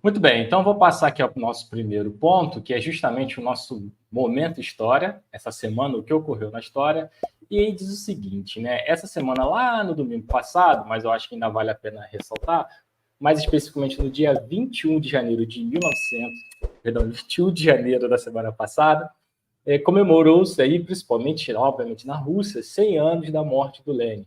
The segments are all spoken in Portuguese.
Muito bem, então vou passar aqui ao nosso primeiro ponto, que é justamente o nosso momento história, essa semana, o que ocorreu na história, e aí diz o seguinte, né? Essa semana lá no domingo passado, mas eu acho que ainda vale a pena ressaltar, mais especificamente no dia 21 de janeiro de 21 de janeiro da semana passada, comemorou-se aí, principalmente, obviamente, na Rússia, 100 anos da morte do Lenin.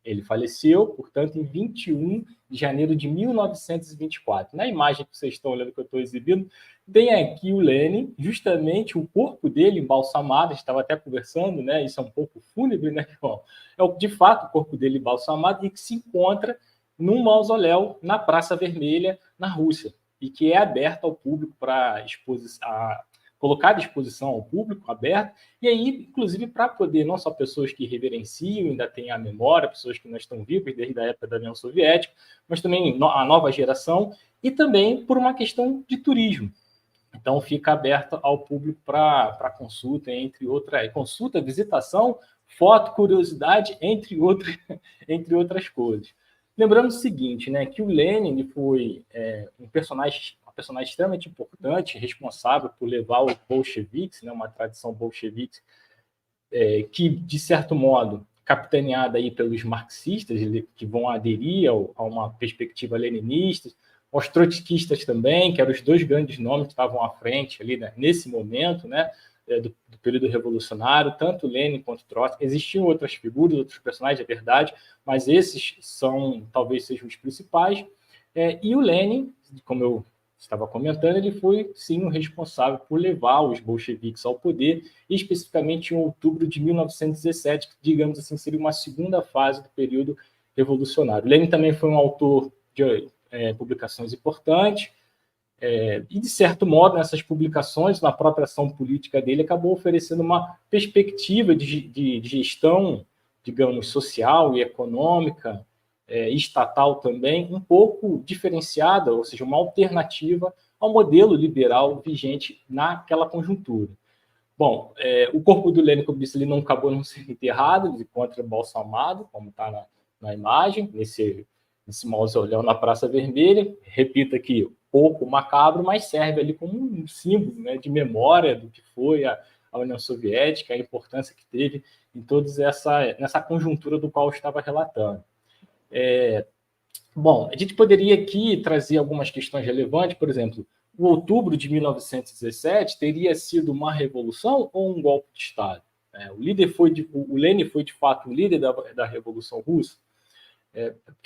Ele faleceu, portanto, em 21 de janeiro de 1924. Na imagem que vocês estão olhando que eu estou exibindo, tem aqui o Lenin, justamente o corpo dele embalsamado, a gente estava até conversando, né? Isso é um pouco fúnebre, né? Bom, é de fato o corpo dele embalsamado e que se encontra num mausoléu na Praça Vermelha, na Rússia, e que é aberto ao público para exposição, colocar à disposição ao público aberto, e aí, inclusive, para poder, não só pessoas que reverenciam, ainda têm a memória, pessoas que não estão vivas desde a época da União Soviética, mas também a nova geração, e também por uma questão de turismo. Então, fica aberto ao público para consulta, entre outras, consulta, visitação, foto, curiosidade, entre outras coisas. Lembrando o seguinte, né, que o Lenin foi uma personagem extremamente importante, responsável por levar os bolcheviques, né, uma tradição bolchevique, que, de certo modo, capitaneada aí pelos marxistas, que vão aderir a uma perspectiva leninista, aos trotskistas também, que eram os dois grandes nomes que estavam à frente ali, né, nesse momento, né, do período revolucionário, tanto Lenin quanto Trotsky. Existiam outras figuras, outros personagens, é verdade, mas esses talvez sejam os principais. E o Lenin, como eu estava comentando, ele foi, sim, o responsável por levar os bolcheviques ao poder, especificamente em outubro de 1917, que, digamos assim, seria uma segunda fase do período revolucionário. Lenin também foi um autor de publicações importantes, e, de certo modo, nessas publicações, na própria ação política dele, acabou oferecendo uma perspectiva de gestão, digamos, social e econômica, estatal também, um pouco diferenciada, ou seja, uma alternativa ao modelo liberal vigente naquela conjuntura. Bom, o corpo do Lenin, como disse, ele não acabou não sendo enterrado, ele encontra embalsamado, como está na imagem, nesse mausoléu na Praça Vermelha. Repito aqui, pouco macabro, mas serve ali como um símbolo, né, de memória do que foi a União Soviética, a importância que teve em toda nessa conjuntura do qual eu estava relatando. Bom, a gente poderia aqui trazer algumas questões relevantes, por exemplo, o outubro de 1917 teria sido uma revolução ou um golpe de Estado? O Lenin foi, de fato, o líder da Revolução Russa.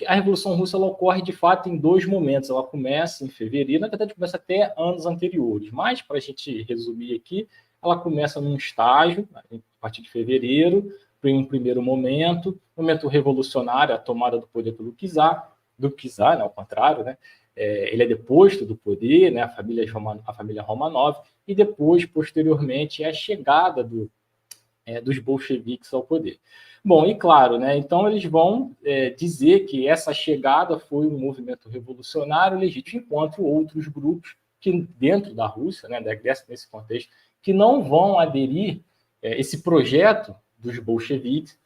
A Revolução Russa ela ocorre, de fato, em dois momentos. Ela começa em fevereiro, na verdade, começa até anos anteriores, mas, para a gente resumir aqui, ela começa num estágio, a partir de fevereiro, em um primeiro momento revolucionário, a tomada do poder pelo czar, né, ao contrário, né? Ele é deposto do poder, né, a família Romanov, e depois, posteriormente, a chegada dos bolcheviques ao poder. Bom, e claro, né, então eles vão dizer que essa chegada foi um movimento revolucionário legítimo, enquanto outros grupos que dentro da Rússia, né, da Grécia, nesse contexto, que não vão aderir esse projeto dos bolcheviques,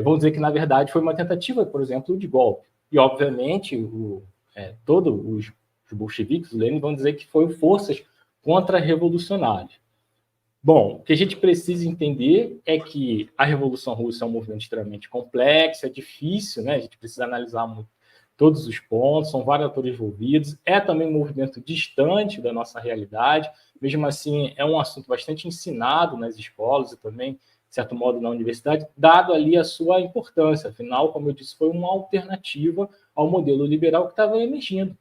vão dizer que, na verdade, foi uma tentativa, por exemplo, de golpe. E, obviamente, todos os bolcheviques, o Lenin, vão dizer que foram forças contra-revolucionárias. Bom, o que a gente precisa entender é que a Revolução Russa é um movimento extremamente complexo, é difícil, né? A gente precisa analisar muito todos os pontos, são vários atores envolvidos, é também um movimento distante da nossa realidade, mesmo assim é um assunto bastante ensinado nas escolas e também, de certo modo, na universidade, dado ali a sua importância. Afinal, como eu disse, foi uma alternativa ao modelo liberal que estava emergindo,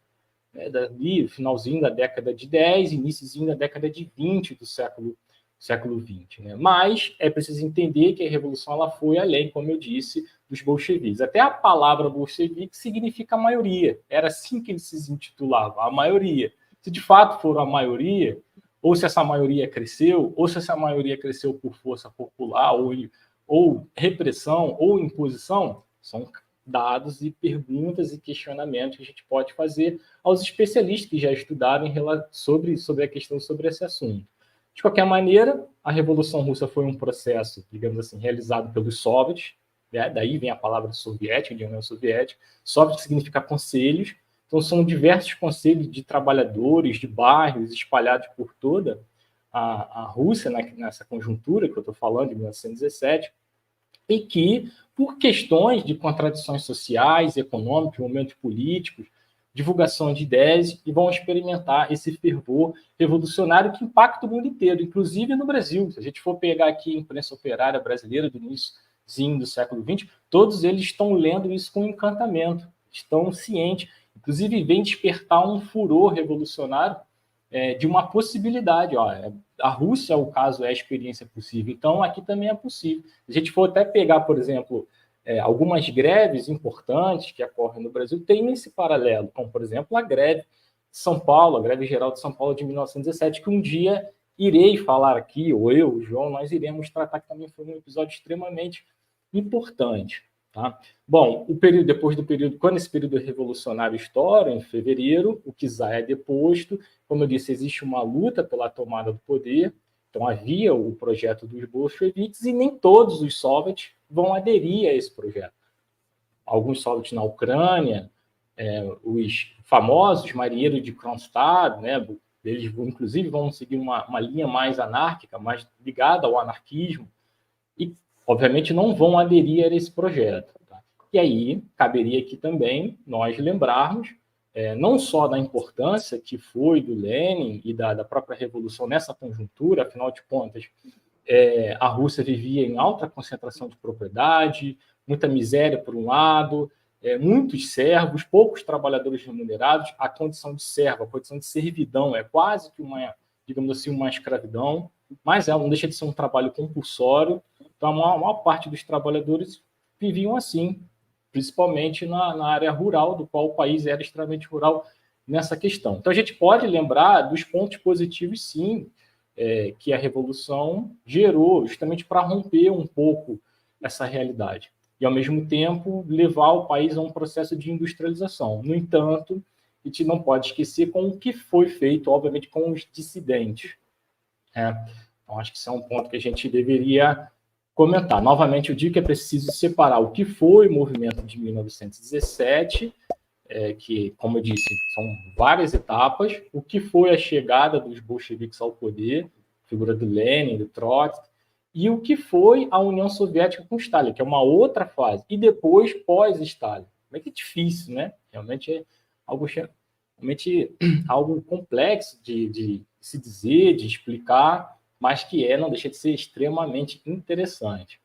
né? Dali, finalzinho da década de 10, iníciozinho da década de 20 do século XX. Né? Mas é preciso entender que a Revolução ela foi além, como eu disse, dos bolcheviques. Até a palavra bolchevique significa maioria. Era assim que eles se intitulavam, a maioria. Se de fato for a maioria, ou se essa maioria cresceu, ou se essa maioria cresceu por força popular, ou repressão, ou imposição, são dados e perguntas e questionamentos que a gente pode fazer aos especialistas que já estudaram sobre a questão sobre esse assunto. De qualquer maneira, a Revolução Russa foi um processo, digamos assim, realizado pelos soviets, né? Daí vem a palavra soviética, de União Soviética. Soviética significa conselhos, Então, são diversos conselhos de trabalhadores, de bairros espalhados por toda a Rússia, nessa conjuntura que eu estou falando, de 1917, e que, por questões de contradições sociais, econômicas, momentos políticos, divulgação de ideias, e vão experimentar esse fervor revolucionário que impacta o mundo inteiro, inclusive no Brasil. Se a gente for pegar aqui a imprensa operária brasileira do início do século XX, todos eles estão lendo isso com encantamento, estão cientes, inclusive vem despertar um furor revolucionário de uma possibilidade. Ó, a Rússia, o caso, é a experiência possível, então aqui também é possível. Se a gente for até pegar, por exemplo, algumas greves importantes que ocorrem no Brasil, tem esse paralelo, como, por exemplo, a greve de São Paulo, a greve geral de São Paulo de 1917, que um dia irei falar aqui, ou eu, o João, nós iremos tratar, que também foi um episódio extremamente importante. Tá? Bom, depois do período, quando esse período revolucionário estoura, em fevereiro, o czar é deposto. Como eu disse, existe uma luta pela tomada do poder, então havia o projeto dos bolcheviques e nem todos os soviets vão aderir a esse projeto. Alguns soviets na Ucrânia, os famosos marinheiros de Kronstadt, né, eles inclusive vão seguir uma linha mais anárquica, mais ligada ao anarquismo, e obviamente não vão aderir a esse projeto. Tá? E aí caberia aqui também nós lembrarmos não só da importância que foi do Lenin e da própria Revolução nessa conjuntura, afinal de contas, a Rússia vivia em alta concentração de propriedade, muita miséria por um lado, muitos servos, poucos trabalhadores remunerados, a condição de servo, a condição de servidão é quase que uma, digamos assim, uma escravidão, mas não deixa de ser um trabalho compulsório, então a maior parte dos trabalhadores viviam assim, principalmente na área rural, do qual o país era extremamente rural nessa questão. Então, a gente pode lembrar dos pontos positivos, sim, que a Revolução gerou, justamente para romper um pouco essa realidade. E, ao mesmo tempo, levar o país a um processo de industrialização. No entanto, a gente não pode esquecer com o que foi feito, obviamente, com os dissidentes. Então, acho que isso é um ponto que a gente deveria comentar. Novamente, eu digo que é preciso separar o que foi o movimento de 1917, que, como eu disse, são várias etapas, o que foi a chegada dos bolcheviques ao poder, figura do Lenin, do Trotsky, e o que foi a União Soviética com Stalin, que é uma outra fase, e depois pós-Stalin. É que é difícil, né? Realmente é algo complexo de se dizer, de explicar, mas que não deixa de ser extremamente interessante.